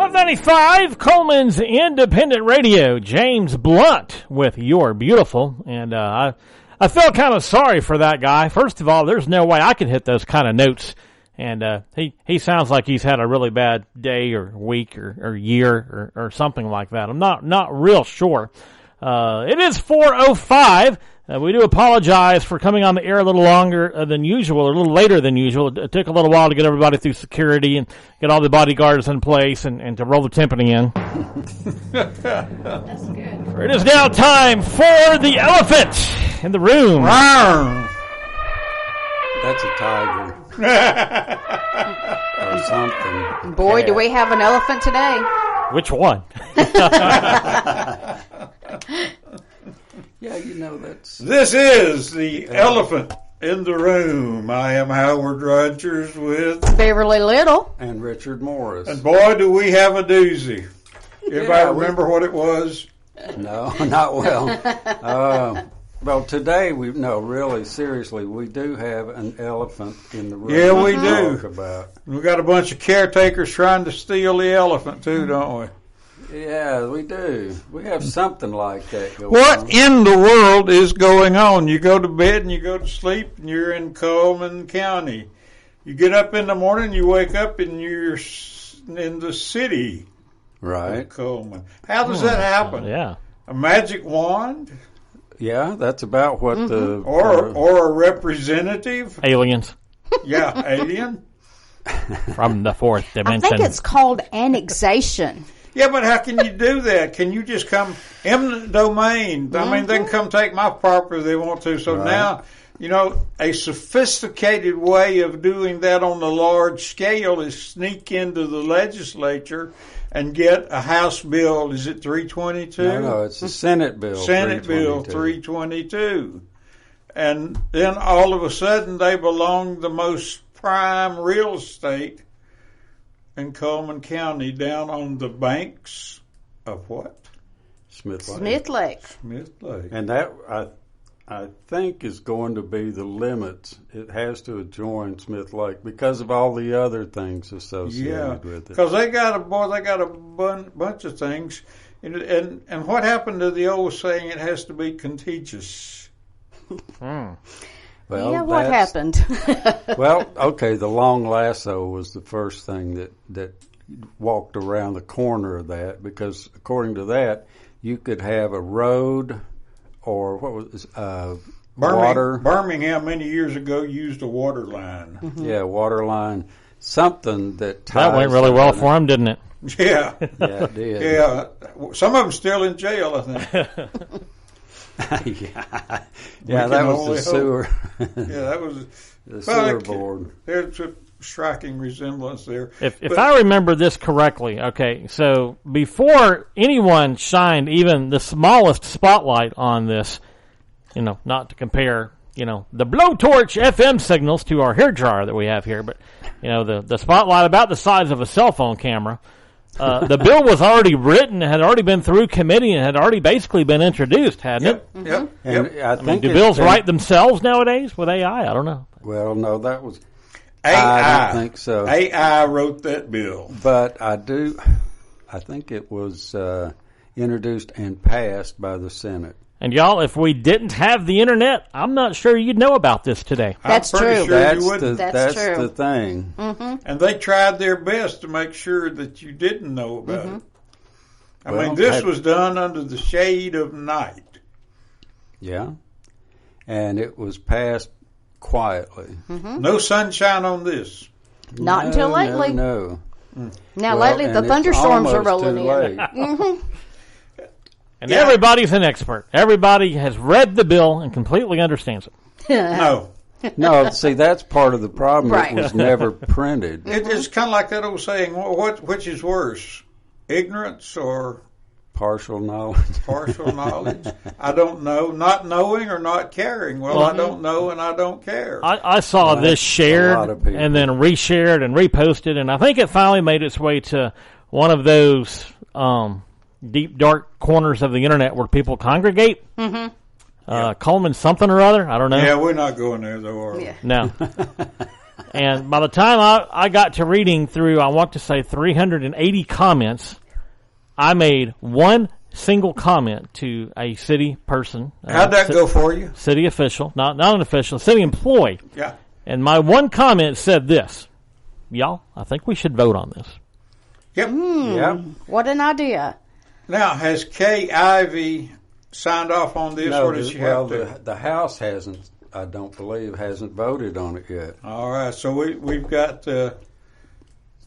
195, Coleman's Independent Radio. James Blunt with You're Beautiful. And I felt kind of sorry for that guy. First of all, there's no way I could hit those kind of notes. And he sounds like he's had a really bad day or week or year or something like that. I'm not real sure. It is 4:05. We do apologize for coming on the air a little longer than usual, or a little later than usual. It took a little while to get everybody through security and get all the bodyguards in place and to roll the timpani in. That's good. It is now time for the elephant in the room. That's a tiger. Or something. Boy, do we have an elephant today. Which one? Yeah, you know that's... This is the elephant in the room. I am Howard Rogers with... Beverly Little. And Richard Morris. And boy, do we have a doozy. Everybody remember what it was? No, not well. Well, today, really, seriously, we do have an elephant in the room. Yeah, we do. Talk about. We got a bunch of caretakers trying to steal the elephant, too, don't we? Yeah, we do. We have something like that going on. What in the world is going on? You go to bed and you go to sleep and you're in Coleman County. You get up in the morning, you wake up and you're in the city right. of Coleman. How does that happen? Yeah. A magic wand? Yeah, that's about what the... Or a representative? Aliens. Yeah, alien. From the fourth dimension. I think it's called annexation. Yeah, but how can you do that? Can you just come eminent domain? I mean, they can come take my property if they want to. So now, a sophisticated way of doing that on the large scale is sneak into the legislature and get a House bill. Is it 322? No, it's a Senate bill. Senate bill 322. And then all of a sudden they belong the most prime real estate in Coleman County, down on the banks of what? Smith Lake. Smith Lake. Smith Lake. And that, I think, is going to be the limits. It has to adjoin Smith Lake because of all the other things associated with it. Because they got a bunch of things. And what happened to the old saying, it has to be contiguous? Well, what happened? Well, okay, the long lasso was the first thing that walked around the corner of that, because according to that, you could have a road or what was water. Birmingham many years ago used a water line. Mm-hmm. Yeah, water line, something that ties. That went really well for him, didn't it? Yeah. Yeah, it did. Yeah, some of them still in jail, I think. yeah, that was the sewer. Yeah, that was the sewer board. There's a striking resemblance there. If I remember this correctly, okay, so before anyone shined even the smallest spotlight on this, not to compare, the blowtorch FM signals to our hairdryer that we have here, but, the spotlight about the size of a cell phone camera. The bill was already written, had already been through committee, and had already basically been introduced, hadn't it? Yep. And I think do bills write themselves nowadays with AI? I don't know. Well, no, that was AI. I don't think so. AI wrote that bill. But I think it was introduced and passed by the Senate. And y'all, if we didn't have the internet, I'm not sure you'd know about this today. That's pretty true. Sure you wouldn't. That's true. The thing. Mm-hmm. And they tried their best to make sure that you didn't know about it. I mean, this was done under the shade of night. Yeah. And it was passed quietly. Mm-hmm. No sunshine on this. Not until lately. No. Now, lately, the thunderstorms are rolling in. Mm-hmm. And everybody's an expert. Everybody has read the bill and completely understands it. No. No, see, that's part of the problem. Right. It was never printed. It's kind of like that old saying, which is worse, ignorance or partial knowledge? Partial knowledge. I don't know. Not knowing or not caring. Well, I don't know and I don't care. I saw this shared and then reshared and reposted, and I think it finally made its way to one of those deep, dark corners of the internet where people congregate. Mm-hmm. Coleman something or other. I don't know. Yeah, we're not going there, though, are we? No. And by the time I got to reading through, I want to say 380 comments, I made one single comment to a city person. How'd that go for you? City official, not an official, city employee. Yeah. And my one comment said this: y'all, I think we should vote on this. Yep. Yep. What an idea. Now, has Kay Ivey signed off on this, or does she have to? The House hasn't, I don't believe, hasn't voted on it yet. All right, so we've got a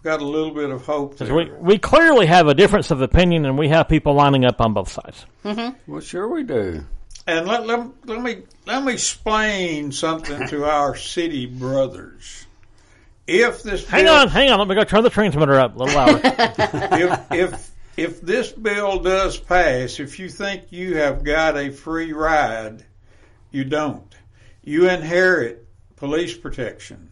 little bit of hope there. We clearly have a difference of opinion, and we have people lining up on both sides. Mm-hmm. Well, sure we do. And let me explain something to our city brothers. If this hang on, let me go turn the transmitter up a little louder. If this bill does pass, if you think you have got a free ride, you don't. You inherit police protection.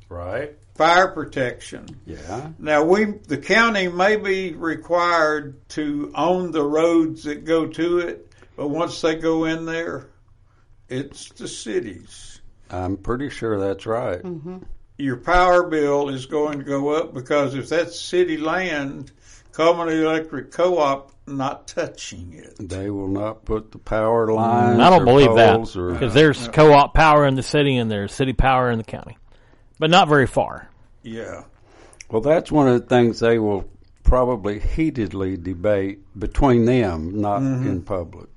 Right. Fire protection. Yeah. Now the county may be required to own the roads that go to it, but once they go in there, it's the city's. I'm pretty sure that's right. Mm-hmm. Your power bill is going to go up because if that's city land, Coleman Electric Co-op not touching it. They will not put the power lines. I don't believe that or, because there's co-op power in the city and there's city power in the county, but not very far. Yeah. Well, that's one of the things they will probably heatedly debate between them, not in public.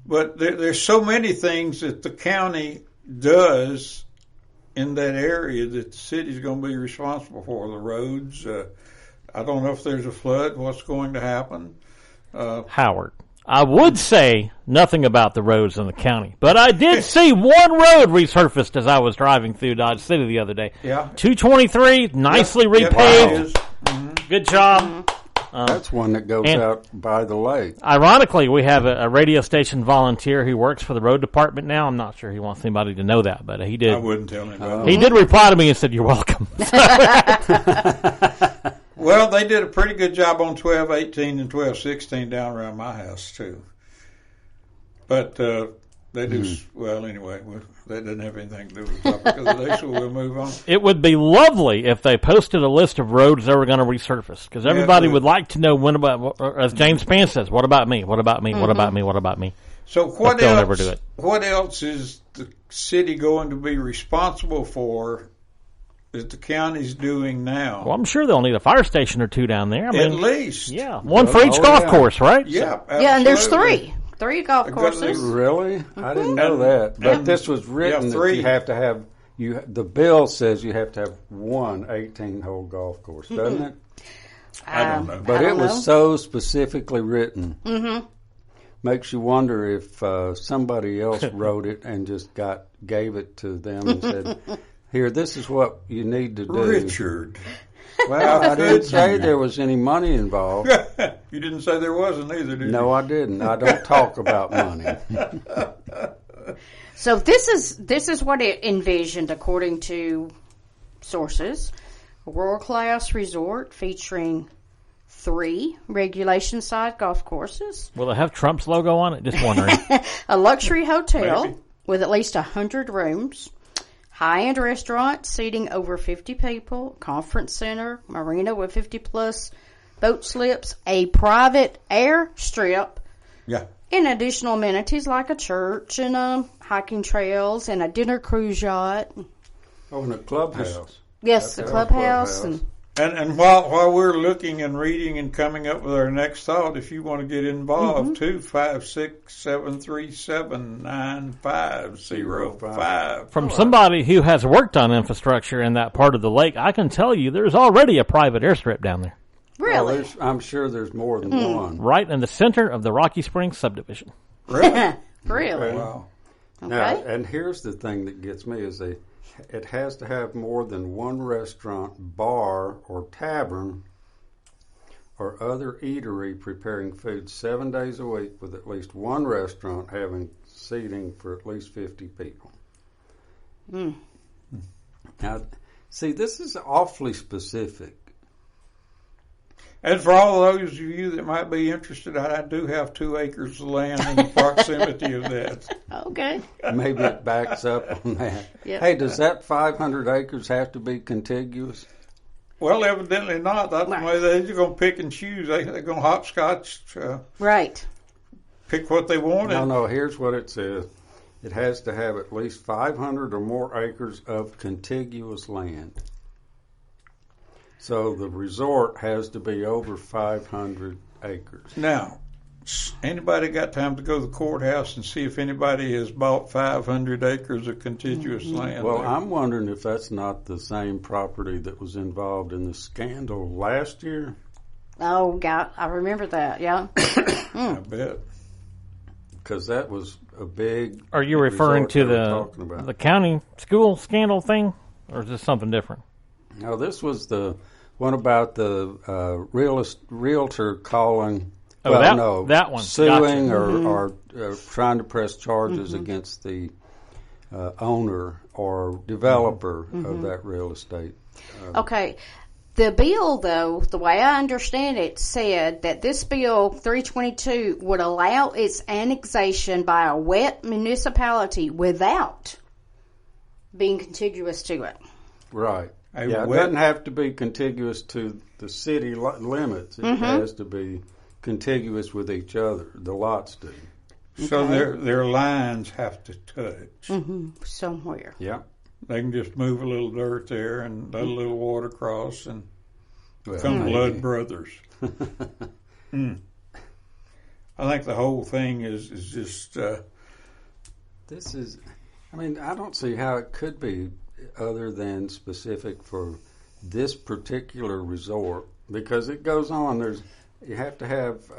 But there's so many things that the county does in that area that the city's going to be responsible for. The roads. I don't know if there's a flood. What's going to happen? Howard, I would say nothing about the roads in the county, but I did see one road resurfaced as I was driving through Dodge City the other day. Yeah. 223, nicely repaved. Mm-hmm. Good job. Mm-hmm. That's one that goes out by the lake. Ironically, we have a radio station volunteer who works for the road department now. I'm not sure he wants anybody to know that, but he did. I wouldn't tell anybody. He did reply to me and said, "You're welcome." Well, they did a pretty good job on 1218 and 1216 down around my house, too. But they do, well, anyway, that doesn't have anything to do with the topic of the day, so we'll move on. It would be lovely if they posted a list of roads they were going to resurface, because everybody would like to know when about, as James Spann says, what about me? What about me? What about me? What about me? So what they'll else? Never do it. What else is the city going to be responsible for that the county's doing now? Well, I'm sure they'll need a fire station or two down there. I mean, at least. Yeah, one for each golf course, right? Yeah, absolutely. Yeah, and there's three golf courses. Really? I didn't know that. But this was written that you have to have. The bill says you have to have one 18-hole golf course, doesn't it? I don't know. But it was so specifically written. Mm-hmm. Makes you wonder if somebody else wrote it and just gave it to them and said, "Here, this is what you need to do." Richard. Well, I didn't say there was any money involved. You didn't say there wasn't either, did you? No, I didn't. I don't talk about money. So this is what it envisioned according to sources. A world-class resort featuring 3 regulation-side golf courses. Will it have Trump's logo on it? Just wondering. A luxury hotel Maybe. with at least 100 rooms. High-end restaurant seating over 50 people. Conference center. Marina with 50-plus boat slips. A private airstrip. Yeah. And additional amenities like a church and hiking trails and a dinner cruise yacht. Oh, and a clubhouse. Yes, the clubhouse. And while we're looking and reading and coming up with our next thought, if you want to get involved, 256-737-9505. From somebody who has worked on infrastructure in that part of the lake, I can tell you there's already a private airstrip down there. Really? Well, I'm sure there's more than one. Right in the center of the Rocky Springs subdivision. Really? Really? Wow. Okay. Now, and here's the thing that gets me is it has to have more than one restaurant, bar, or tavern or other eatery preparing food 7 days a week with at least one restaurant having seating for at least 50 people. Now, see, this is awfully specific. And for all those of you that might be interested, I do have 2 acres of land in the proximity of that. Okay. Maybe it backs up on that. Yep. Hey, does that 500 acres have to be contiguous? Well, evidently not. That's the way they're going to pick and choose. They're going to hopscotch, Right. pick what they want. No, here's what it says. It has to have at least 500 or more acres of contiguous land. So the resort has to be over 500 acres. Now, anybody got time to go to the courthouse and see if anybody has bought 500 acres of contiguous land? Well, there? I'm wondering if that's not the same property that was involved in the scandal last year. Oh, God, I remember that. Yeah. I bet. Because that was a big. Are you referring to the county school scandal thing, or is this something different? No, this was the one about the realtor calling. Oh, well, that one. Suing Gotcha. or trying to press charges against the owner or developer of that real estate. Okay. The bill, though, the way I understand it, said that this bill 322 would allow its annexation by a wet municipality without being contiguous to it. Right. It doesn't have to be contiguous to the city limits. It has to be contiguous with each other. The lots do. So their lines have to touch. Somewhere. Yeah. They can just move a little dirt there and let a little water cross and become maybe. blood brothers. I think the whole thing is just... This is... I mean, I don't see how it could be other than specific for this particular resort, because it goes on. You have to have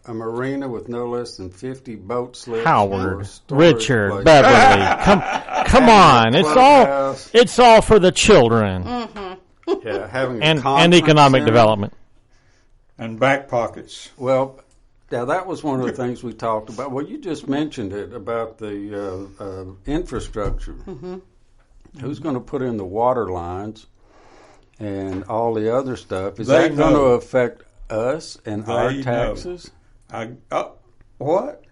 a marina with no less than 50 boat slips. Howard, Richard, Beverly, come on! It's all for the children. Yeah, having and economic center. Development And back pockets. Well, now that was one of the things we talked about. Well, you just mentioned it about the infrastructure. Who's going to put in the water lines and all the other stuff? Is that going to affect us and our taxes? What?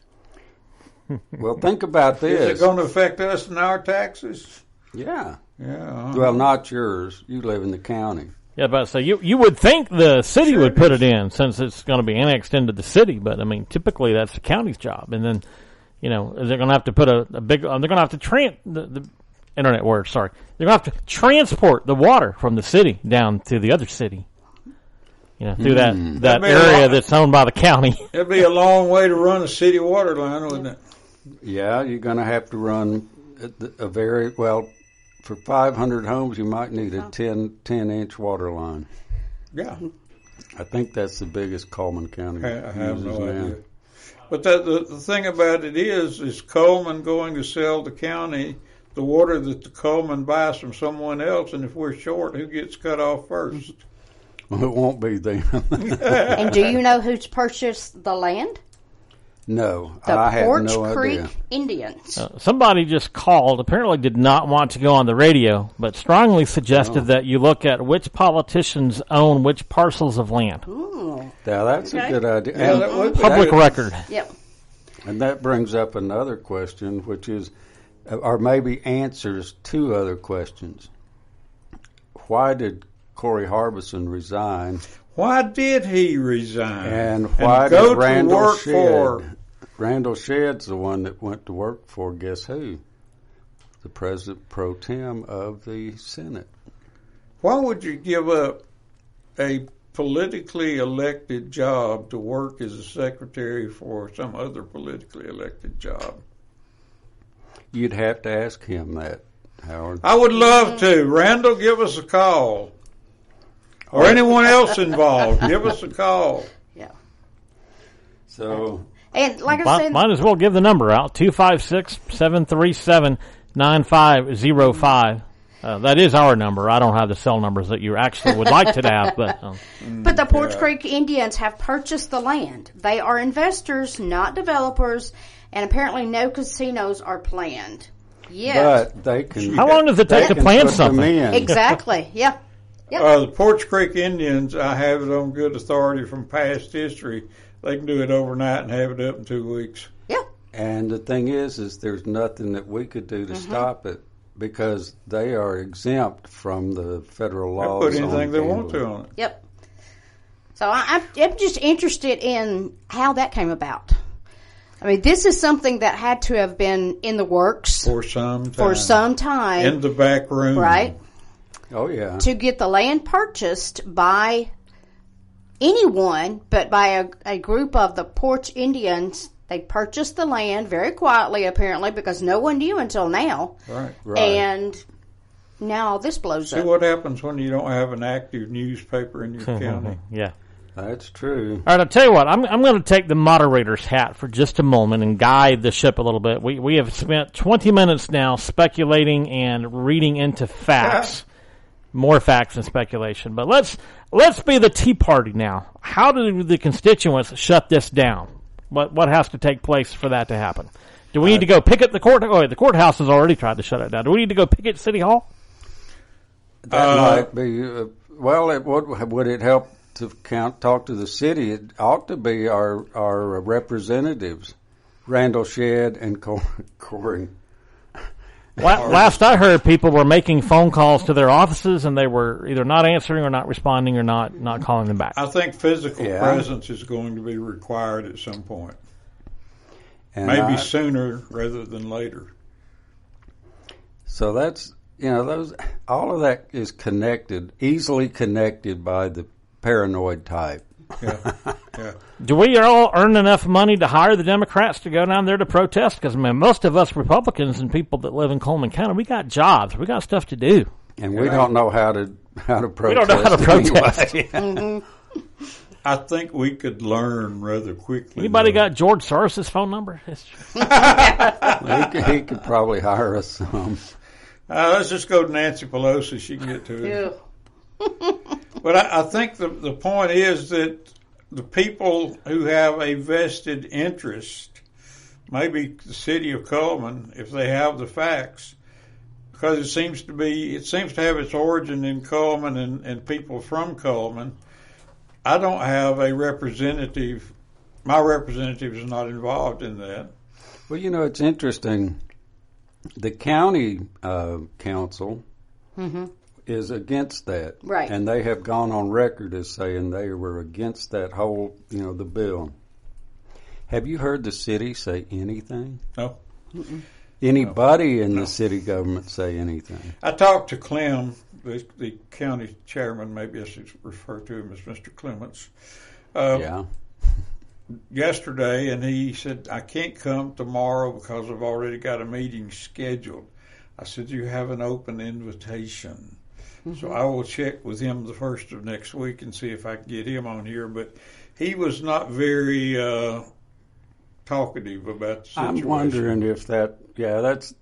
Well, think about this. Is it going to affect us and our taxes? Yeah. Yeah. Well, not yours. You live in the county. Yeah, but so you would think the city would put it in since it's going to be annexed into the city, but I mean, typically that's the county's job. And then, is it going to have to put a big? They're going to have to the internet word. Sorry, they're going to have to transport the water from the city down to the other city. Through that area that's owned by the county. It'd be a long way to run a city water line, wouldn't it? Yeah, you're going to have to run a very well. For 500 homes, you might need a 10-inch water line. Yeah. I think that's the biggest Coleman County I have no now. idea. But the thing about it is Coleman going to sell the county the water that the Coleman buys from someone else, and if we're short, who gets cut off first? Well, it won't be them. And do you know who's purchased the land? No, The I have Porch no Creek idea. Indians. Somebody just called, apparently did not want to go on the radio, but strongly suggested that you look at which politicians own which parcels of land. Ooh. Now, that's a good idea. Yeah, And that would be. Public record. Yep. And that brings up another question, which is, or maybe answers two other questions. Why did Corey Harbison resign? Why did he resign? And why go did to Randall work Shedd? for? Randall Shedd's the one that went to work for, guess who? The president pro tem of the Senate. Why would you give up a politically elected job to work as a secretary for some other politically elected job? You'd have to ask him that, Howard. I would love to. Randall, give us a call. Or anyone else involved, give us a call. Yeah. So, And like I said, Might as well give the number out, 256-737-9505. That is our number. I don't have the cell numbers that you actually would like to have. But the Porch Creek Indians have purchased the land. They are investors, not developers, and apparently no casinos are planned. Yes. but they can. how long does it take to can plan put them something? in. Exactly. Yeah. Yep. The Porch Creek Indians, I have it on good authority from past history. They can do it overnight and have it up in 2 weeks. Yeah. And the thing is there's nothing that we could do to stop it because they are exempt from the federal laws. They put anything they want to on it. Yep. So I'm just interested in how that came about. I mean, this is something that had to have been in the works For some time. In the back room. Right? Oh, yeah. To get the land purchased by anyone, but by a group of the Porch Indians. They purchased the land very quietly, apparently, because no one knew until now. Right. And now this blows up. See what happens when you don't have an active newspaper in your county. Yeah. That's true. All right, I'll tell you what. I'm going to take the moderator's hat for just a moment and guide the ship a little bit. We have spent 20 minutes now speculating and reading into facts, more facts than speculation. But let's be the Tea Party now. How do the constituents shut this down? What has to take place for that to happen? Do we need to go picket the court? Oh, the courthouse has already tried to shut it down. Do we need to go picket City Hall? That might be. Would it help to talk to the city? It ought to be our representatives, Randall Shedd and Corey. Last I heard, people were making phone calls to their offices, and they were either not answering or not responding or not calling them back. I think physical presence is going to be required at some point. And maybe sooner rather than later. So that's, all of that is connected, easily connected by the paranoid type. Yeah. Do we all earn enough money to hire the Democrats to go down there to protest? Because most of us Republicans and people that live in Coleman County, we got jobs, we got stuff to do, and we don't know how to protest. We don't know how to protest. Anyway. I think we could learn rather quickly. Anybody got George Soros' phone number? He could probably hire us some. Let's just go to Nancy Pelosi. She can get to it. Yeah. But I think the point is that the people who have a vested interest, maybe the city of Coleman, if they have the facts, because it seems to have its origin in Coleman and people from Coleman. I don't have a representative. My representative is not involved in that. Well, it's interesting. The county council is against that. Right. And they have gone on record as saying they were against that whole, the bill. Have you heard the city say anything? No. Anybody in the city government say anything? I talked to Clem, the county chairman, maybe I should refer to him as Mr. Clements. Yesterday, and he said, I can't come tomorrow because I've already got a meeting scheduled. I said, you have an open invitation. So I will check with him the first of next week and see if I can get him on here. But he was not very talkative about the situation. I'm wondering if that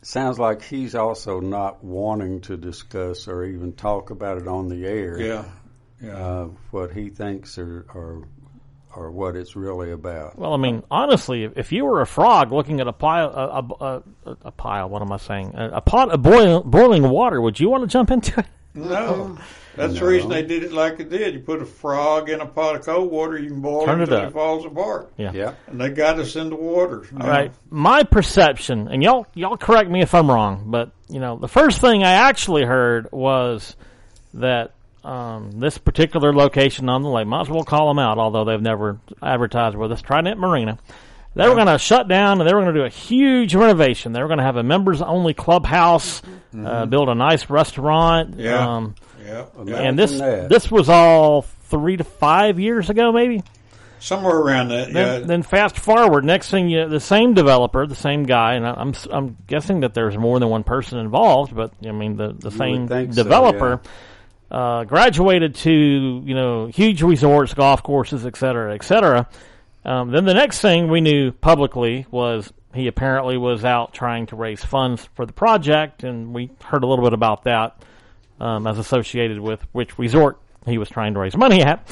sounds like he's also not wanting to discuss or even talk about it on the air. Yeah. What he thinks or what it's really about. Well, I mean, honestly, if you were a frog looking at a pile, what am I saying? A pot of boiling water, would you want to jump into it? No. That's the reason they did it like it did. You put a frog in a pot of cold water, you can boil it until it falls apart. Yeah. And they got us in the water. All right. My perception, and y'all correct me if I'm wrong, but, the first thing I actually heard was that this particular location on the lake, might as well call them out, although they've never advertised with us, Trident Marina. They were going to shut down, and they were going to do a huge renovation. They were going to have a members-only clubhouse, build a nice restaurant. And this was all 3 to 5 years ago, maybe? Somewhere around that, Then fast forward, next thing, the same developer, the same guy, and I'm guessing that there's more than one person involved, but, the same developer... So, graduated to, huge resorts, golf courses, et cetera, et cetera. Then the next thing we knew publicly was he apparently was out trying to raise funds for the project, and we heard a little bit about that as associated with which resort he was trying to raise money at.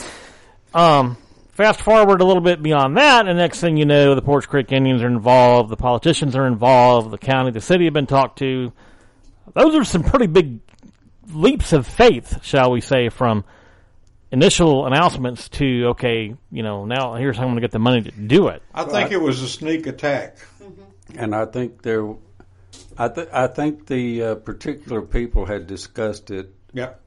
Fast forward a little bit beyond that, and next thing you know, the Porch Creek Indians are involved, the politicians are involved, the county, the city have been talked to. Those are some pretty big leaps of faith, shall we say, from initial announcements to, okay, now here's how I'm going to get the money to do it. I think it was a sneak attack. And I think I think the particular people had discussed it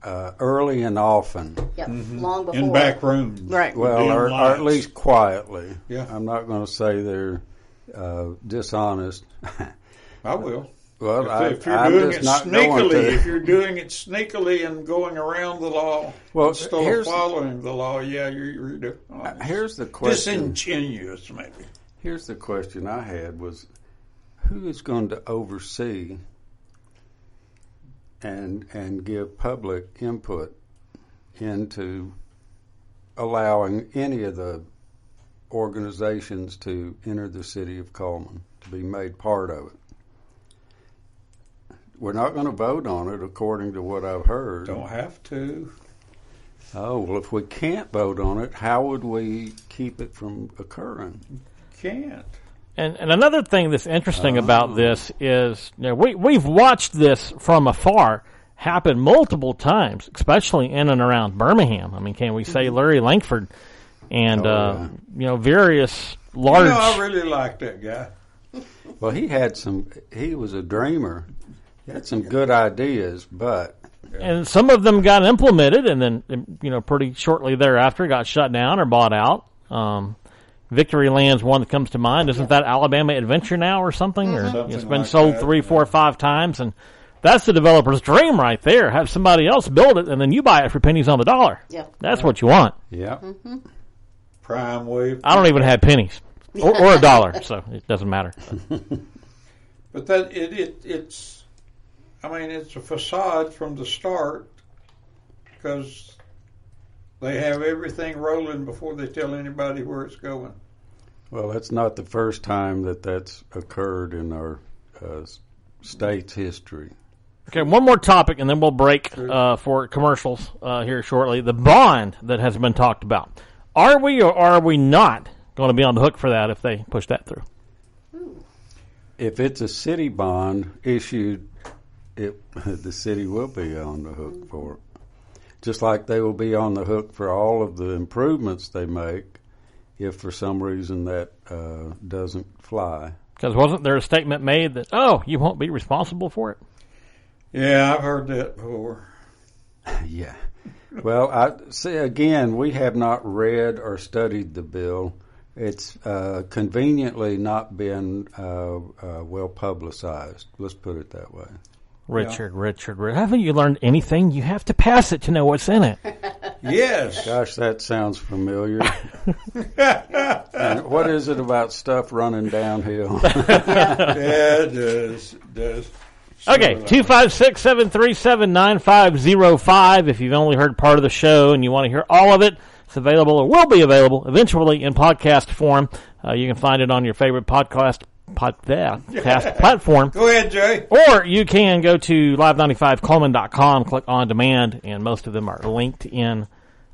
early and often. Yep, long before. In back rooms. Right. Well, or at least quietly. Yeah. I'm not going to say they're dishonest. I will. Well, if you're I'm doing just it not going sneakily, to. if you're doing it sneakily and going around the law instead of following the law, you're dishonest. Here's the question. Disingenuous, maybe. Here's the question I had was, who is going to oversee and give public input into allowing any of the organizations to enter the city of Coleman, to be made part of it? We're not going to vote on it, according to what I've heard. Don't have to. Oh, well, if we can't vote on it, how would we keep it from occurring? Can't. And another thing that's interesting about this is we've watched this from afar happen multiple times, especially in and around Birmingham. I mean, can we say Larry Langford and various large. I really like that guy. Well, he was a dreamer. He had some good ideas, but. And some of them got implemented, and then, pretty shortly thereafter got shut down or bought out. Victory Land's one that comes to mind. Isn't that Alabama Adventure now or something? Or Something it's been like sold that, 3, 4, 5 times, and that's the developer's dream right there. Have somebody else build it, and then you buy it for pennies on the dollar. Yeah. That's what you want. Yeah. Prime wave. I don't even have pennies or a dollar, so it doesn't matter. But that it's a facade from the start, because they have everything rolling before they tell anybody where it's going. Well, that's not the first time that's occurred in our state's history. Okay, one more topic, and then we'll break for commercials here shortly. The bond that has been talked about. Are we or are we not going to be on the hook for that if they push that through? If it's a city bond issued, the city will be on the hook for it. Just like they will be on the hook for all of the improvements they make if for some reason that doesn't fly. Because wasn't there a statement made that, you won't be responsible for it? Yeah, I've heard that before. Yeah. Well, again, we have not read or studied the bill. It's conveniently not been well publicized. Let's put it that way. Richard, haven't you learned anything? You have to pass it to know what's in it. Yes. Gosh, that sounds familiar. And what is it about stuff running downhill? Yeah, it does. Okay, 256-737-9505. If you've only heard part of the show and you want to hear all of it, it's available or will be available eventually in podcast form. You can find it on your favorite podcast platform. Go ahead, Jay. Or you can go to live95coleman.com, click on demand, and most of them are linked in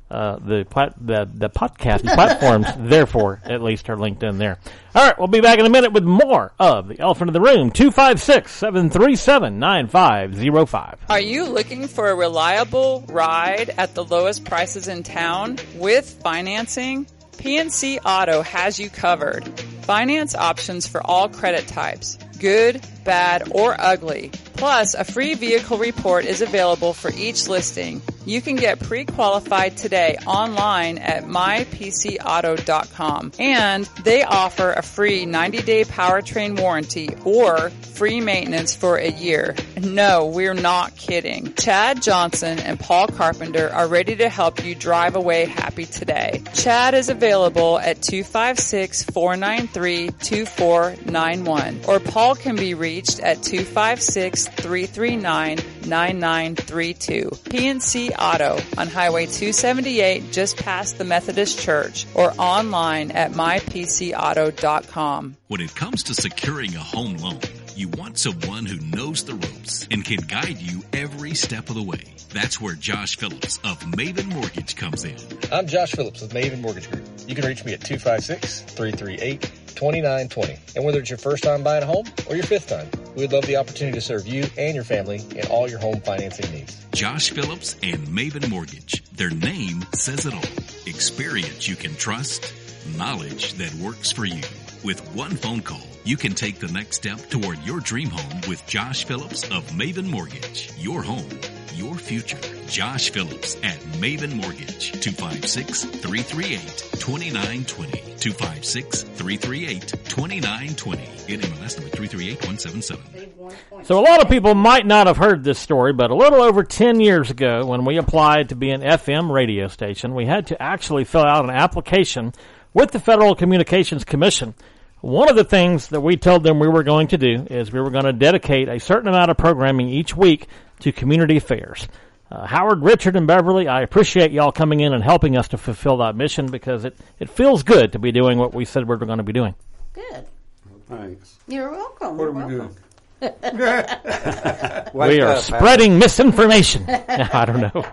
the podcast platforms. Therefore, at least are linked in there. All right, we'll be back in a minute with more of the Elephant in the Room. 256-737-9505. Are you looking for a reliable ride at the lowest prices in town with financing? PNC Auto has you covered. Finance options for all credit types, good, bad, or ugly. Plus, a free vehicle report is available for each listing. You can get pre-qualified today online at mypcauto.com. And they offer a free 90-day powertrain warranty or free maintenance for a year. No, we're not kidding. Chad Johnson and Paul Carpenter are ready to help you drive away happy today. Chad is available at 256-493-2491, or Paul can be reached at 256-339-9932. PNC Auto on Highway 278 just past the Methodist Church, or online at mypcauto.com. When it comes to securing a home loan, you want someone who knows the ropes and can guide you every step of the way. That's where Josh Phillips of Maven Mortgage comes in. I'm Josh Phillips with Maven Mortgage Group. You can reach me at 256-338-2920. And whether it's your first time buying a home or your fifth time, We'd love the opportunity to serve you and your family in all your home financing needs. Josh Phillips and Maven Mortgage. Their name says it all. Experience you can trust, knowledge that works for you. With one phone call, you can take the next step toward your dream home with Josh Phillips of Maven Mortgage. Your home, your future. Josh Phillips at Maven Mortgage. 256-338-2920. 256-338-2920. NMLS number 338177. So a lot of people might not have heard this story, but a little over 10 years ago, when we applied to be an FM radio station, we had to actually fill out an application with the Federal Communications Commission. One of the things that we told them we were going to do is we were going to dedicate a certain amount of programming each week to community affairs. Howard, Richard, and Beverly, I appreciate y'all coming in and helping us to fulfill that mission, because it feels good to be doing what we said we were going to be doing. Good. Thanks. You're welcome. What are we doing? We are spreading misinformation. I don't know.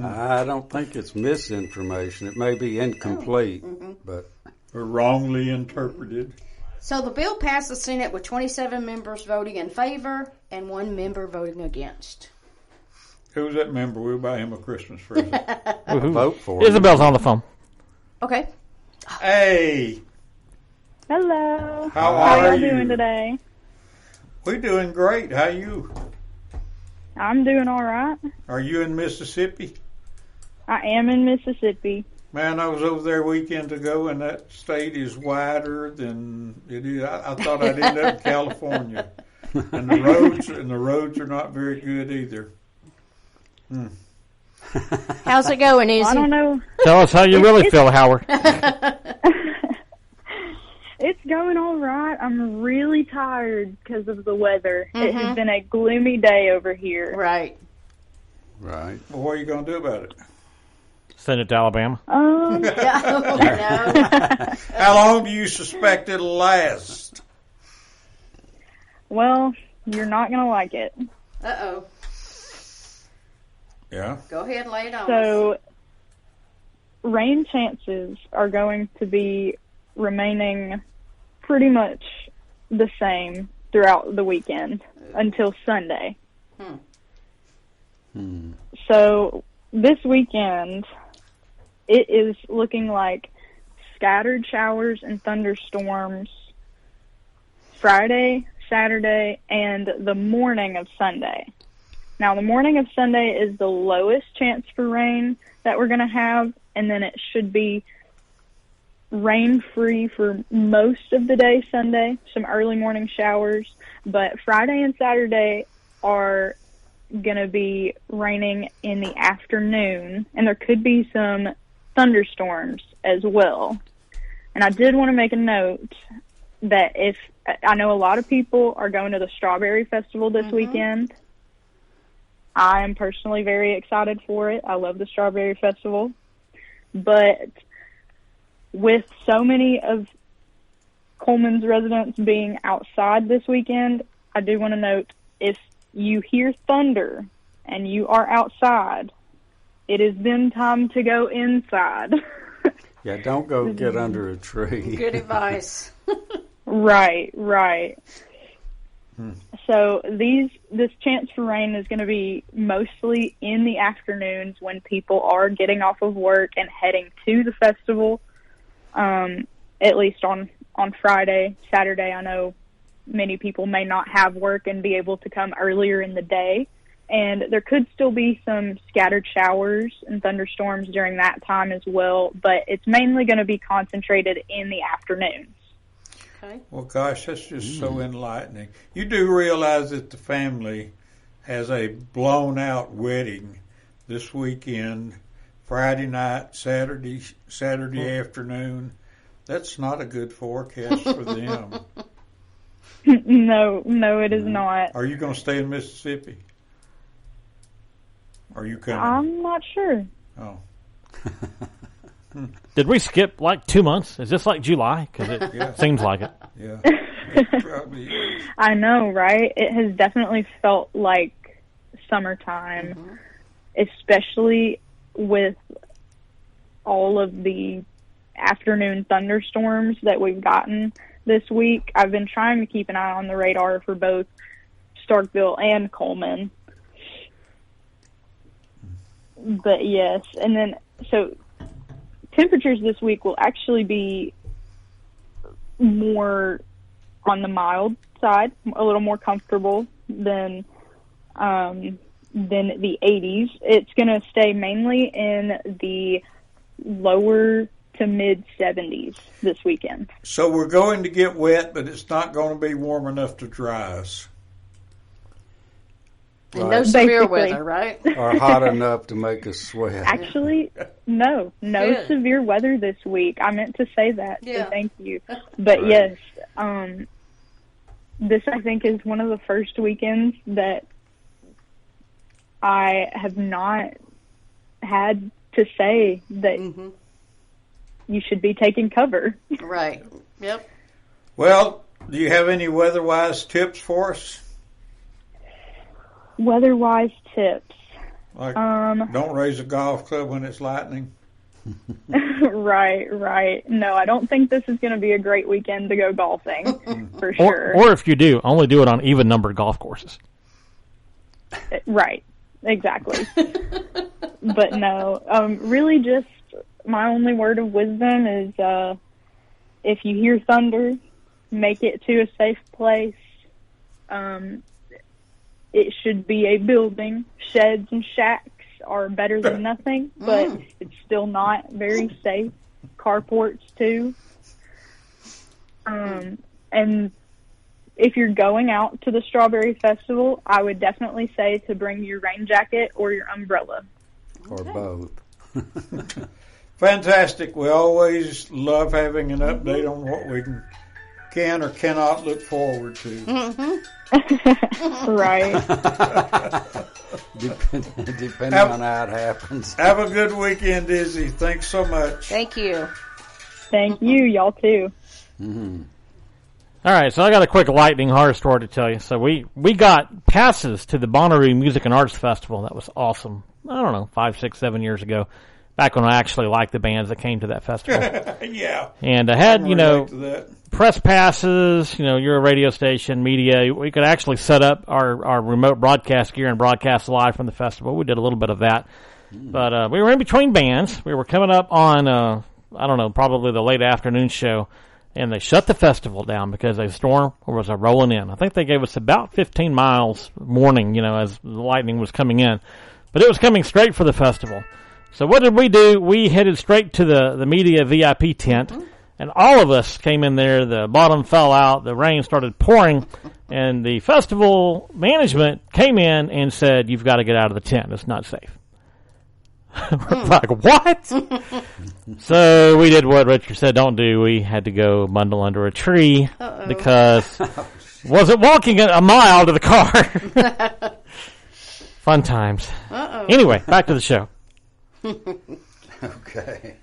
I don't think it's misinformation. It may be incomplete, but Or wrongly interpreted. So the bill passed the Senate with 27 members voting in favor and 1 member voting against. Who's that member? We'll buy him a Christmas present. vote for it. Isabel's on the phone. Okay. Hey, Hello. how How are are you? you doing today? We're doing great. How you? I'm doing all right. Are you in Mississippi? I am in Mississippi. Man, I was over there a weekend ago, and that state is wider than it is. I thought I'd end up in California, and the roads are not very good either. How's it going, Izzy? I don't know. Tell us how you really feel, Howard. It's going all right. I'm really tired because of the weather. It has been a gloomy day over here. Right. Right. Well, what are you going to do about it? Send it to Alabama. No. How long do you suspect it'll last? Well, you're not going to like it. Uh-oh. Yeah. Go ahead and lay it on us. So, rain chances are going to be remaining pretty much the same throughout the weekend until Sunday. So, this weekend, it is looking like scattered showers and thunderstorms Friday, Saturday, and the morning of Sunday. Now, the morning of Sunday is the lowest chance for rain that we're going to have, and then it should be rain-free for most of the day Sunday, some early morning showers, but Friday and Saturday are going to be raining in the afternoon, and there could be some thunderstorms as well. And I did want to make a note that I know a lot of people are going to the Strawberry Festival this weekend. I am personally very excited for it. I love the Strawberry Festival. But with so many of Coleman's residents being outside this weekend, I do want to note, if you hear thunder and you are outside, it is then time to go inside. Yeah, don't go get under a tree. Good advice. Right. So this chance for rain is going to be mostly in the afternoons when people are getting off of work and heading to the festival. At least on Friday, Saturday, I know many people may not have work and be able to come earlier in the day. And there could still be some scattered showers and thunderstorms during that time as well, but it's mainly going to be concentrated in the afternoons. Okay. Well, gosh, that's just so enlightening. You do realize that the family has a blown-out wedding this weekend, Friday night, Saturday afternoon. That's not a good forecast for them. No, it is not. Are you going to stay in Mississippi? Are you coming? I'm not sure. Oh. Did we skip like 2 months? Is this like July? Because it seems like it. Yeah. It probably is. I know, right? It has definitely felt like summertime, especially with all of the afternoon thunderstorms that we've gotten. this week. I've been trying to keep an eye on the radar for both Starkville and Coleman. But yes, and then, so temperatures this week will actually be more on the mild side, a little more comfortable than the 80s. It's going to stay mainly in the lower to mid 70s this weekend. So we're going to get wet, but it's not going to be warm enough to dry us. And no severe Basically. weather, right? Or hot enough to make us sweat. Actually, no Good. severe weather this week. I meant to say that, Yeah. so thank you. But Right. yes, this I think is one of the first weekends that I have not had to say that you should be taking cover. Right. Yep. Well, do you have any weather-wise tips for us? Weather-wise tips. Like, don't raise a golf club when it's lightning. Right. No, I don't think this is going to be a great weekend to go golfing, for sure. Or if you do, only do it on even-numbered golf courses. Right, exactly. But no, really just my only word of wisdom is if you hear thunder, make it to a safe place. It should be a building. Sheds and shacks are better than nothing, but it's still not very safe. Carports too. And if you're going out to the Strawberry Festival, I would definitely say to bring your rain jacket or your umbrella. Or both. Fantastic. We always love having an update on what we can or cannot look forward to. Right. Depending on how it happens. Have a good weekend, Izzy. Thanks so much. Thank you. Thank you. Y'all too. All right, so I got a quick lightning horror story to tell you. So we got passes to the Bonnaroo Music and Arts Festival. That was awesome. I don't know, 5, 6, 7 years ago, back when I actually liked the bands that came to that festival. Yeah. And I had, I relate to that. press passes, you're a radio station, media. We could actually set up our remote broadcast gear and broadcast live from the festival. We did a little bit of that. But we were in between bands. We were coming up on, probably the late afternoon show. And they shut the festival down because a storm was rolling in. I think they gave us about 15 miles warning, as the lightning was coming in. But it was coming straight for the festival. So what did we do? We headed straight to the media VIP tent. And all of us came in there. The bottom fell out. The rain started pouring. And the festival management came in and said, "You've got to get out of the tent. It's not safe." We're like, what? So we did what Richard said don't do. We had to go bundle under a tree because wasn't walking a mile to the car. Fun times. Anyway, back to the show. Okay.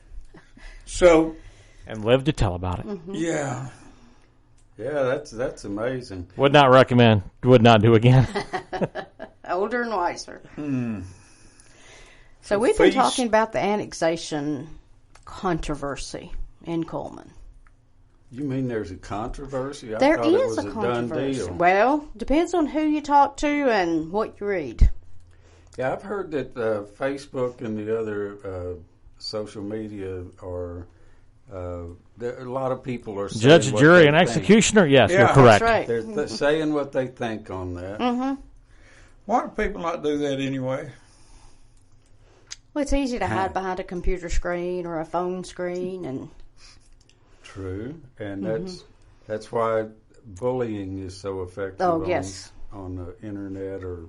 So, and live to tell about it. Yeah, that's amazing. Would not recommend. Would not do again. Older and wiser. So we've been talking about the annexation controversy in Coleman. You mean there's a controversy? I There thought it is was a done controversy. deal. Well, depends on who you talk to and what you read. Yeah, I've heard that Facebook and the other social media are a lot of people are saying Judge, what jury, they and think. executioner. Yes, Yeah, you're correct. That's right. They're saying what they think on that. why do people not do that anyway? Well, it's easy to hide behind a computer screen or a phone screen, and True, and that's why bullying is so effective. Oh, yes. on the internet, or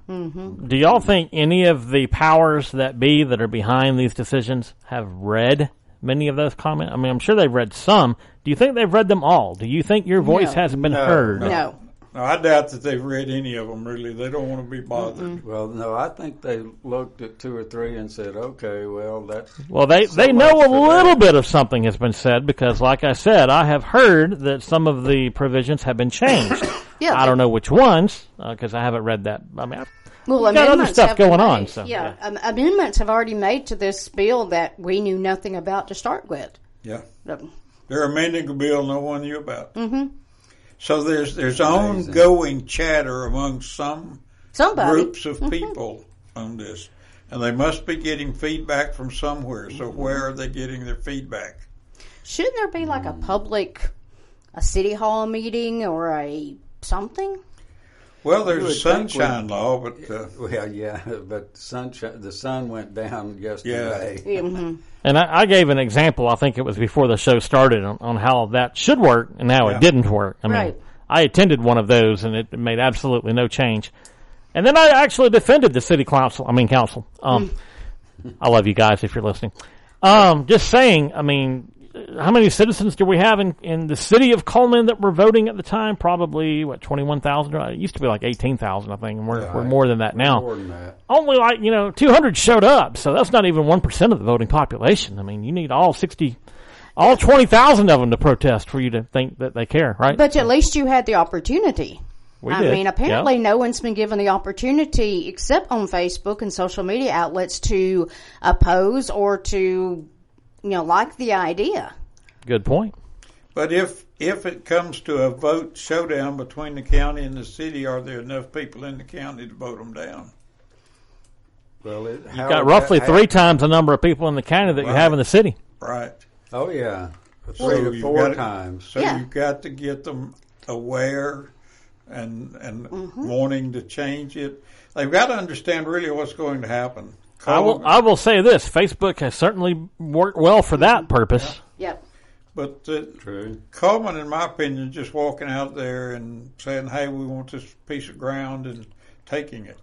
Do y'all think any of the powers that be that are behind these decisions have read many of those comments? I mean, I'm sure they've read some. Do you think they've read them all? Do you think your voice No. hasn't been No, heard? no. No, I doubt that they've read any of them, really. They don't want to be bothered. Well, no, I think they looked at 2 or 3 and said, "Okay, well, that's Well, they so know much a for little that." bit of something has been said because, like I said, I have heard that some of the provisions have been changed. Yeah, I don't know which ones because I haven't read that. I mean, Well, We've got other amendments stuff have been going on, made. so, yeah. Amendments have already made to this bill that we knew nothing about to start with. Yeah. They're amending a bill no one knew about. Mm-hmm. So there's ongoing chatter among some groups of people on this. And they must be getting feedback from somewhere. So where are they getting their feedback? Shouldn't there be like a city hall meeting or something? Well, there's a sunshine law, but but the sun went down yesterday. Yeah. Mm-hmm. And I gave an example. I think it was before the show started on how that should work and how it didn't work. I mean, I attended one of those and it made absolutely no change. And then I actually defended the city council. I love you guys if you're listening. Just saying. I mean, how many citizens do we have in the city of Coleman that were voting at the time? Probably, 21,000? It used to be like 18,000, I think, and we're more than that now. More than that. Only 200 showed up, so that's not even 1% of the voting population. I mean, you need all 20,000 of them to protest for you to think that they care, right? But at least you had the opportunity. I mean, apparently no one's been given the opportunity, except on Facebook and social media outlets, to oppose or to like the idea. Good point. But if it comes to a vote showdown between the county and the city, are there enough people in the county to vote them down? Well, you've got roughly 3 times the number of people in the county that you have in the city. Right. Oh, yeah. 3 to 4 times. So you've got to get them aware and wanting to change it. They've got to understand really what's going to happen. I will say this: Facebook has certainly worked well for that purpose. Yep. But Coleman, in my opinion, just walking out there and saying, "Hey, we want this piece of ground," and taking it.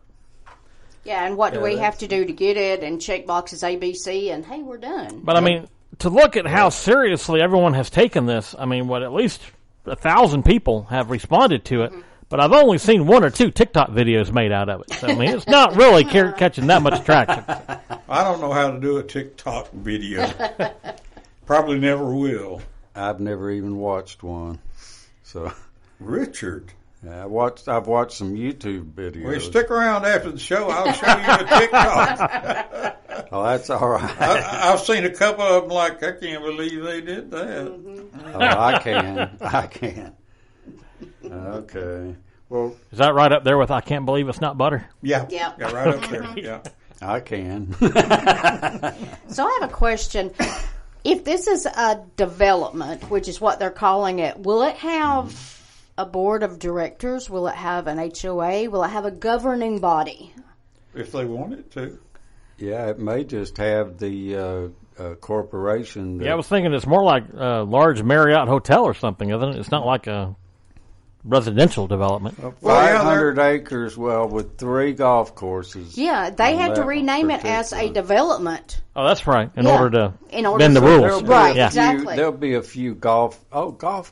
Yeah, and what do we have to do to get it? And check boxes ABC, and hey, we're done. But I mean, to look at how seriously everyone has taken this, I mean, at least 1,000 people have responded to it. But I've only seen 1 or 2 TikTok videos made out of it. So, I mean, it's not really catching that much traction. I don't know how to do a TikTok video. Probably never will. I've never even watched one. So, Richard. Yeah, I've watched some YouTube videos. Well, stick around after the show. I'll show you the TikTok. Oh, that's all right. I've seen a couple of them like, I can't believe they did that. Oh, I can. Okay. Well, is that right up there with I can't believe it's not butter? Yeah. Right up there. Yeah. I can. So I have a question. If this is a development, which is what they're calling it, will it have a board of directors? Will it have an HOA? Will it have a governing body? If they want it to. Yeah, it may just have the corporation. Yeah, I was thinking it's more like a large Marriott hotel or something, isn't it? It's not like a residential development. 500 acres, with 3 golf courses. Yeah, they had to rename it as a development. Oh, that's right. In order to bend the so rules. Right, exactly. There'll be a few golf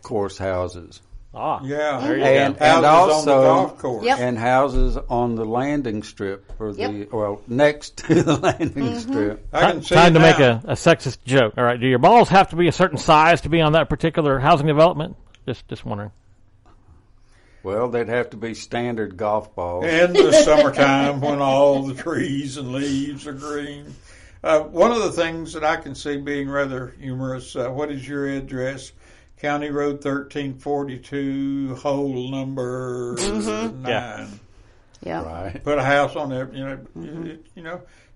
course houses. Ah, yeah. There you go. And also on the golf course. And houses on the landing strip next to the landing strip. Time to make a sexist joke. All right, do your balls have to be a certain size to be on that particular housing development? Just wondering. Well, they'd have to be standard golf balls. In the summertime when all the trees and leaves are green. One of the things that I can see being rather humorous, what is your address? County Road 1342, hole number 9. Yeah. Right. Put a house on there,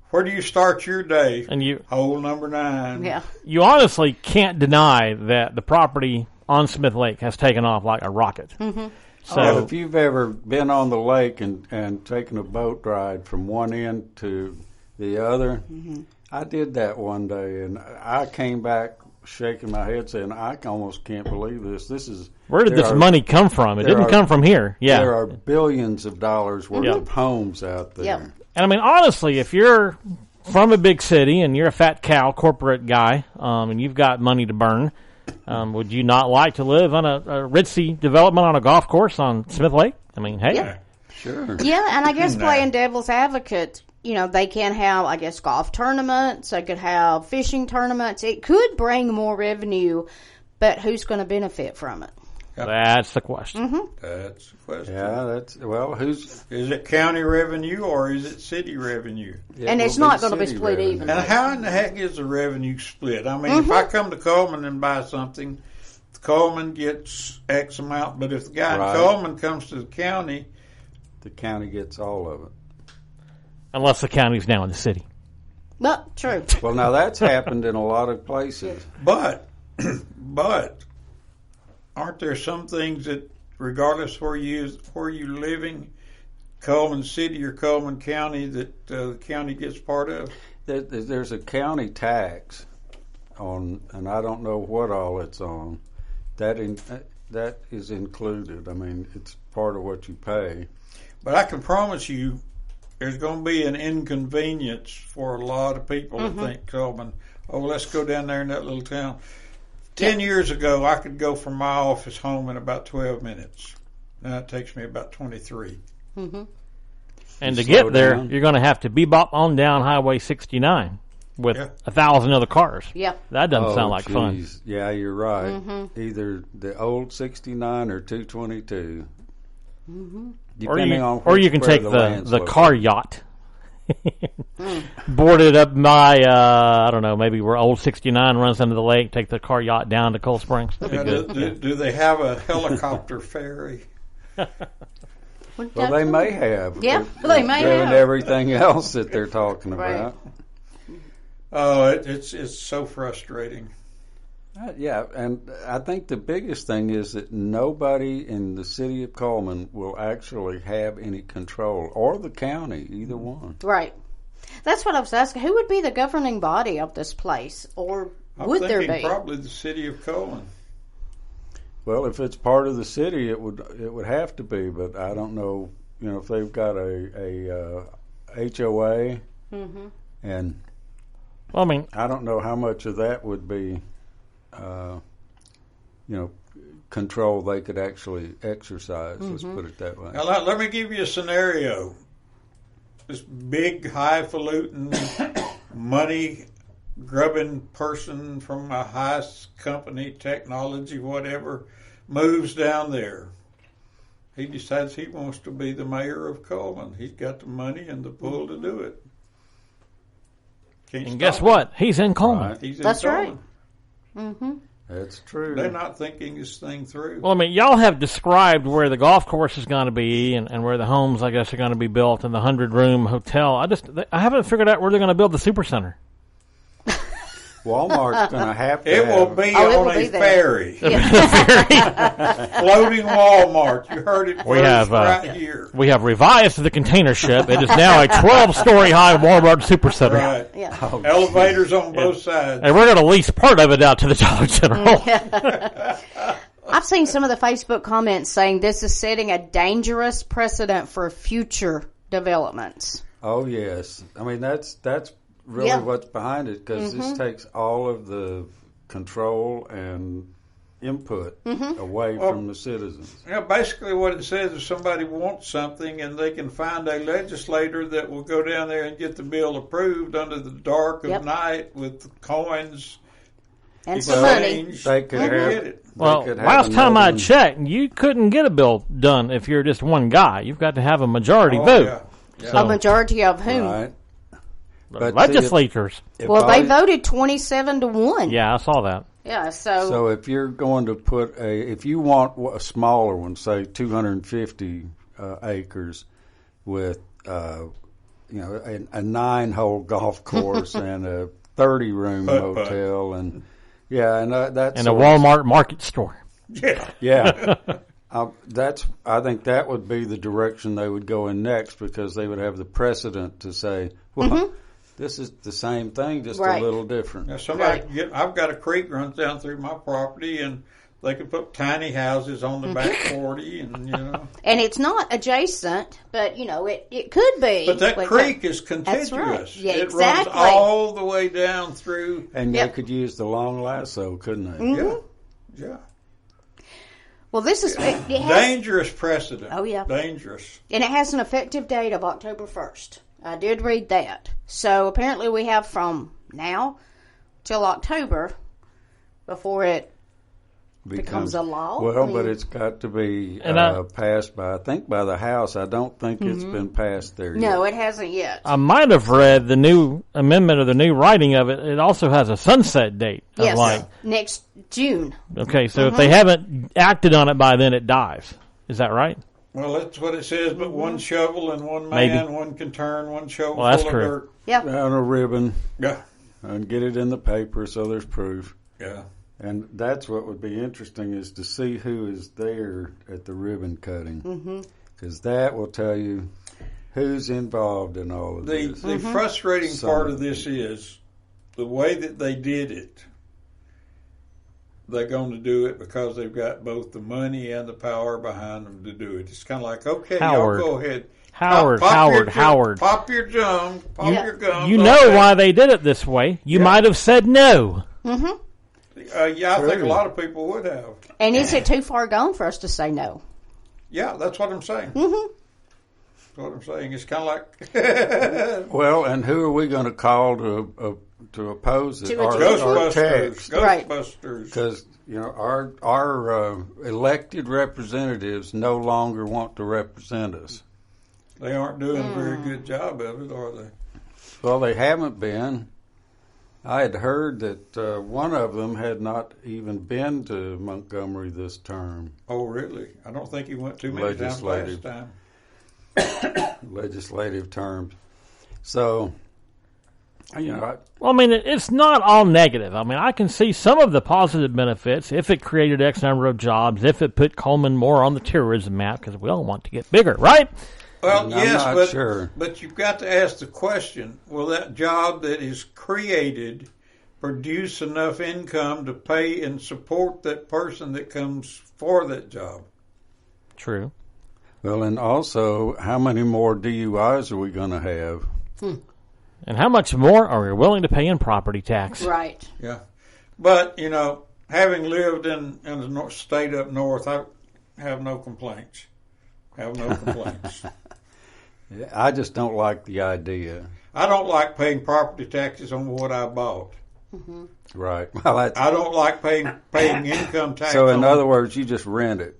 where do you start your day? And hole number 9. Yeah. You honestly can't deny that the property on Smith Lake has taken off like a rocket. Mm-hmm. So if you've ever been on the lake and taken a boat ride from one end to the other, I did that one day, and I came back shaking my head saying, I almost can't believe this. Where did this money come from? It didn't come from here. Yeah. There are billions of dollars worth of homes out there. Yep. And I mean, honestly, if you're from a big city and you're a fat cow corporate guy, and you've got money to burn, would you not like to live on a ritzy development on a golf course on Smith Lake? I mean, hey. Yeah. Sure. Yeah, and I guess playing devil's advocate, they can have, I guess, golf tournaments. They could have fishing tournaments. It could bring more revenue, but who's going to benefit from it? That's the question. That's the question. Yeah, Is it county revenue or is it city revenue? And it's not going to be split even. And how in the heck is the revenue split? I mean, if I come to Coleman and buy something, Coleman gets X amount, but if the guy in Coleman comes to the county gets all of it. Unless the county's now in the city. Well, true. Well, now that's happened in a lot of places. But aren't there some things that, regardless where you're living, Coleman City or Coleman County, that the county gets part of? There's a county tax on, and I don't know what all it's on. That is included. I mean, it's part of what you pay. But I can promise you, there's going to be an inconvenience for a lot of people that think Coleman, let's go down there in that little town. 10 years ago, I could go from my office home in about 12 minutes. Now it takes me about 23. And to get there, you're going to have to bebop on down Highway 69 with 1,000 other cars. Yeah. That doesn't sound like fun. Yeah, you're right. Either the old 69 or 222. Depending on or you can take the car yacht. Board it up by, I don't know, maybe where old 69 runs into the lake, take the car yacht down to Cold Springs. Do they have a helicopter ferry? Well, they may have. Yeah, they may have. And everything else that they're talking about. Oh, it's so frustrating. Yeah, and I think the biggest thing is that nobody in the city of Coleman will actually have any control, or the county, either one. Right. That's what I was asking. Who would be the governing body of this place, or would there be? Probably the city of Coleman. Well, if it's part of the city, it would have to be, but I don't know. You know, if they've got a HOA, and well, I mean, I don't know how much of that would be. Control they could actually exercise. Let's put it that way. Now, let me give you a scenario. This big, highfalutin, money-grubbing person from a high company, technology, whatever, moves down there. He decides he wants to be the mayor of Coleman. He's got the money and the pull to do it. And guess what? He's in Coleman. Right. He's in That's Coleman. right. That's true. They're not thinking this thing through. Well, I mean, y'all have described where the golf course is going to be and where the homes, I guess, are going to be built and the 100-room hotel. I haven't figured out where they're going to build the supercenter. Walmart's going to have to. It will be on a ferry. Floating Walmart. You heard it first right here. We have revised the container ship. It is now a 12-story high Walmart supercenter. Right. Yeah. Elevators on both sides. And we're going to lease part of it out to the Dollar General. I've seen some of the Facebook comments saying this is setting a dangerous precedent for future developments. Oh, yes. I mean, that's really what's behind it, because this takes all of the control and input away from the citizens. Yeah, basically what it says is somebody wants something and they can find a legislator that will go down there and get the bill approved under the dark of night with coins and some money. They could have it. Well, last time I checked, you couldn't get a bill done if you're just one guy. You've got to have a majority vote. Yeah. So, a majority of whom? Right. But legislators. They voted 27-1. Yeah, I saw that. Yeah, so if you're going to put if you want a smaller one, say 250 acres with a 9-hole golf course and a 30-room hotel and that's and a Walmart market store. Yeah. I think that would be the direction they would go in next, because they would have the precedent to say, well, this is the same thing, just a little different. Now I've got a creek runs down through my property, and they could put tiny houses on the back 40, and and it's not adjacent, but it could be. But that creek is contiguous. That's right. Yeah, it runs all the way down through. And they could use the long lasso, couldn't they? Yeah. Well, this is dangerous precedent. Oh, yeah. Dangerous. And it has an effective date of October 1st. I did read that. So apparently we have from now till October before it becomes a law. Well, but it's got to be passed by, I think, by the House. I don't think it's been passed there yet. No, it hasn't yet. I might have read the new amendment or the new writing of it. It also has a sunset date. Yes, next June. Okay, so if they haven't acted on it by then, it dies. Is that right? Well, that's what it says, but one shovel and one man, one can turn, one shovel well, that's full true. of dirt. Yeah. On a ribbon. Yeah. And get it in the paper so there's proof. Yeah. And that's what would be interesting is to see who is there at the ribbon cutting. Because that will tell you who's involved in all of this. The frustrating part of this is the way that they did it. They're going to do it because they've got both the money and the power behind them to do it. It's kind of like, okay, Howard. y'all go ahead. Howard. Pop your gum. Pop your gum. You know why they did it this way. You might have said no. Yeah, I think a lot of people would have. And is it too far gone for us to say no? Yeah, that's what I'm saying. That's what I'm saying. It's kind of like... Well, and who are we going to call to oppose it? Ghostbusters. Right. Ghostbusters. Because, you know, our elected representatives no longer want to represent us. They aren't doing a very good job of it, are they? Well, they haven't been. I had heard that one of them had not even been to Montgomery this term. Oh, really? I don't think he went too many times last time. Legislative terms. So, you know. Well, I mean, it's not all negative. I mean, I can see some of the positive benefits if it created X number of jobs, if it put Coleman more on the tourism map, because we all want to get bigger, right? Well, yes, sure. But you've got to ask the question, will that job that is created produce enough income to pay and support that person that comes for that job? True. Well, and also, how many more DUIs are we going to have? And how much more are we willing to pay in property tax? Right. Yeah. But, you know, having lived in the state up north, I have no complaints. I just don't like the idea. I don't like paying property taxes on what I bought. Right. Well, I don't like paying income tax. So, in other words, you just rent it.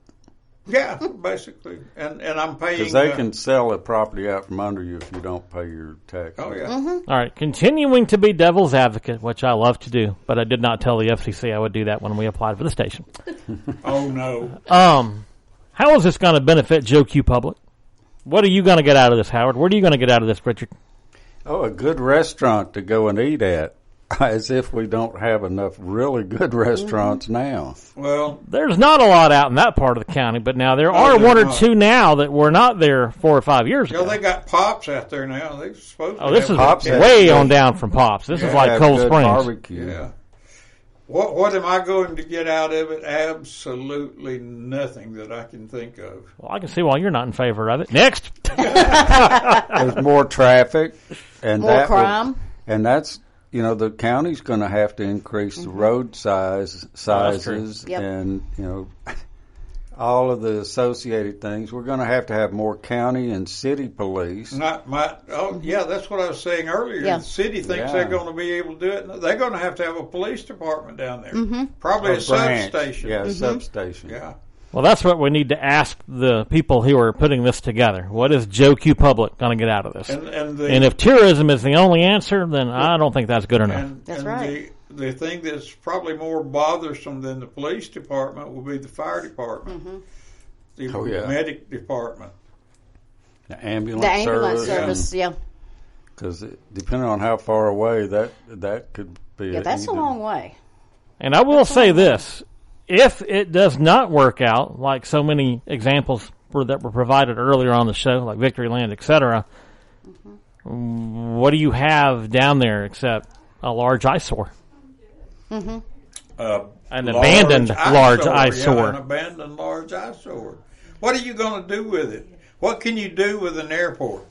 Yeah, basically. And I'm paying... Because they can sell a property out from under you if you don't pay your taxes. Oh, yeah. All right, continuing to be devil's advocate, which I love to do, but I did not tell the FCC I would do that when we applied for the station. Oh, no. How is this going to benefit Joe Q Public? What are you going to get out of this, Howard? What are you going to get out of this, Richard? Oh, a good restaurant to go and eat at. As if we don't have enough really good restaurants now. Well, there's not a lot out in that part of the county, but now there are one or two now that were not there 4 or 5 years ago. They got Pops out there now. They're supposed to this is Pops way on down from Pops. This is like Cold Springs. Barbecue. Yeah. What am I going to get out of it? Absolutely nothing that I can think of. Well, I can see why you're not in favor of it. Next. There's more traffic. And more crime. And that's... You know, the county's going to have to increase the road sizes and, you know, all of the associated things. We're going to have more county and city police. That's what I was saying earlier. Yeah. The city thinks they're going to be able to do it. They're going to have a police department down there. Probably a substation. Yeah, substation. Yeah. Well, that's what we need to ask the people who are putting this together. What is Joe Q Public going to get out of this? And if tourism is the only answer, then I don't think that's good enough. That's right. The thing that's probably more bothersome than the police department will be the fire department, the medic department, the ambulance service. Yeah. Because depending on how far away that could be. Yeah, that's a long way. And I will say this. If it does not work out, like so many examples that were provided earlier on the show, like Victory Land, etc., what do you have down there except a large eyesore? An abandoned large eyesore. Yeah, an abandoned large eyesore. What are you going to do with it? What can you do with an airport?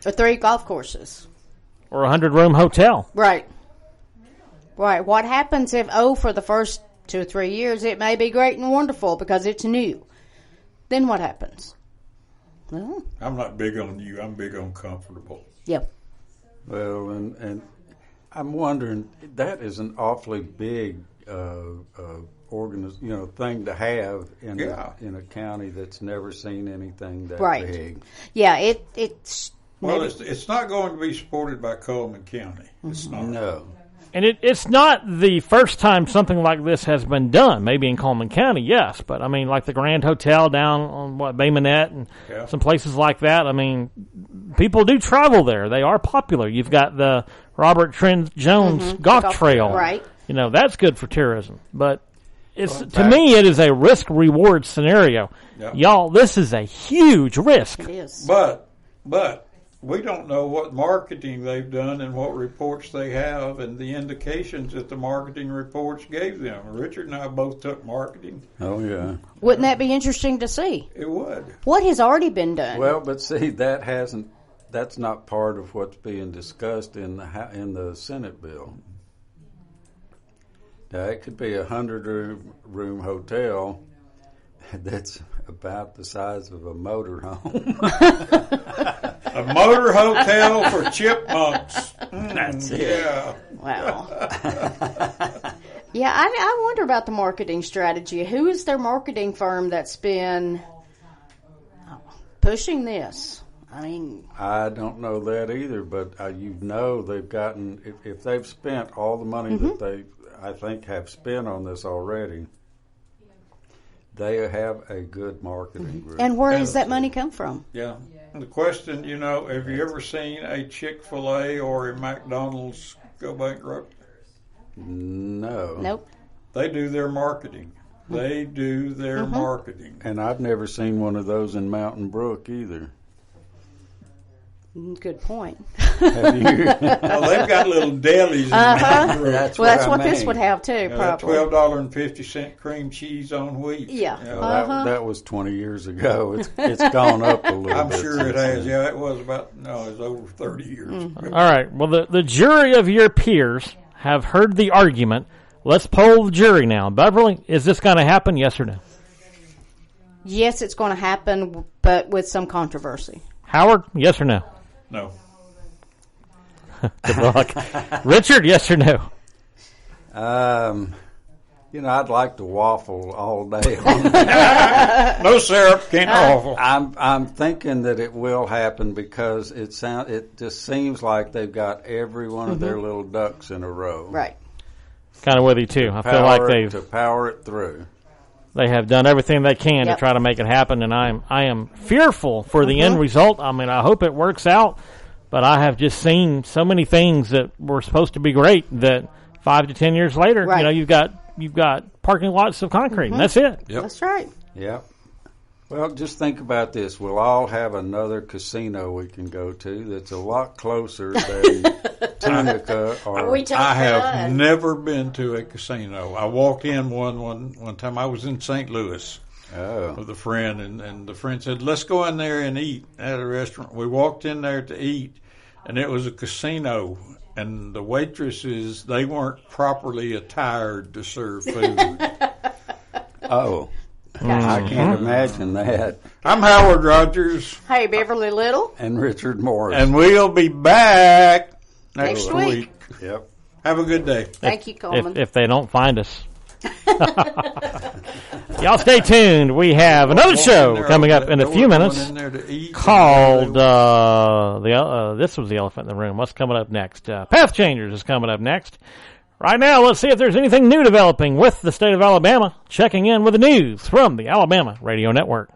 Or 3 golf courses. Or a 100-room hotel. Right. Right. What happens if, for the first 2 or 3 years, it may be great and wonderful because it's new. Then what happens? Well, I'm not big on you. I'm big on comfortable. Yep. Well, and I'm wondering, that is an awfully big thing to have in a county that's never seen anything that big. Yeah, it's. Well, it's not going to be supported by Coleman County. It's not. No. And it's not the first time something like this has been done. Maybe in Coleman County, yes. But, I mean, like the Grand Hotel down on, Bay Minette and some places like that. I mean, people do travel there. They are popular. You've got the Robert Trent Jones Golf Trail. Right. You know, that's good for tourism. But to me, it is a risk-reward scenario. Yep. Y'all, this is a huge risk. It is. But we don't know what marketing they've done and what reports they have and the indications that the marketing reports gave them. Richard and I both took marketing. Oh, yeah. Wouldn't that be interesting to see? It would. What has already been done? Well, but see, that's not part of what's being discussed in the Senate bill. Now, it could be 100-room hotel that's about the size of a motorhome. A motor hotel for chipmunks. That's it. Yeah. Wow. Yeah, I wonder about the marketing strategy. Who is their marketing firm that's been pushing this? I mean, I don't know that either, but they've gotten, if they've spent all the money that they, I think, have spent on this already, they have a good marketing group. and where does that money come from? Yeah. The question, have you ever seen a Chick-fil-A or a McDonald's go bankrupt? No. Nope. They do their marketing. They do their marketing. And I've never seen one of those in Mountain Brook either. Good point. Have you? Well, they've got little delis in Mountain Brook. That's Well, what that's I what this mean. would have too, probably. $12.50 cream cheese on wheat. Yeah. That was 20 years ago. It's gone up a little I'm bit. sure it since has. then. Yeah, it was over 30 years ago. All right. Well, the jury of your peers have heard the argument. Let's poll the jury now. Beverly, is this going to happen, yes or no? Yes, it's going to happen, but with some controversy. Howard, yes or no? No. Good luck. Richard, yes or no? I'd like to waffle all day on that. No syrup, can't waffle. I'm thinking that it will happen because it just seems like they've got every one of their little ducks in a row. Right. Kind of with you, too. I feel like to power it through. They have done everything they can to try to make it happen, and I am fearful for the end result. I mean, I hope it works out, but I have just seen so many things that were supposed to be great that 5 to 10 years later, you've got parking lots of concrete, and that's it. Yep. That's right. Yep. Well, just think about this. We'll all have another casino we can go to that's a lot closer than Tunica or... I have never been to a casino. I walked in one time. I was in St. Louis with a friend, and the friend said, let's go in there and eat at a restaurant. We walked in there to eat, and it was a casino, and the waitresses, they weren't properly attired to serve food. Oh. I can't imagine that. I'm Howard Rogers. Hey, Beverly Little. And Richard Morris. And we'll be back next week. Yep. Have a good day. Thank you, Coleman. If they don't find us. Y'all stay tuned. We have another show coming up in a few minutes called this was the elephant in the room. What's coming up next? Path Changers is coming up next. Right now, let's see if there's anything new developing with the state of Alabama. Checking in with the news from the Alabama Radio Network.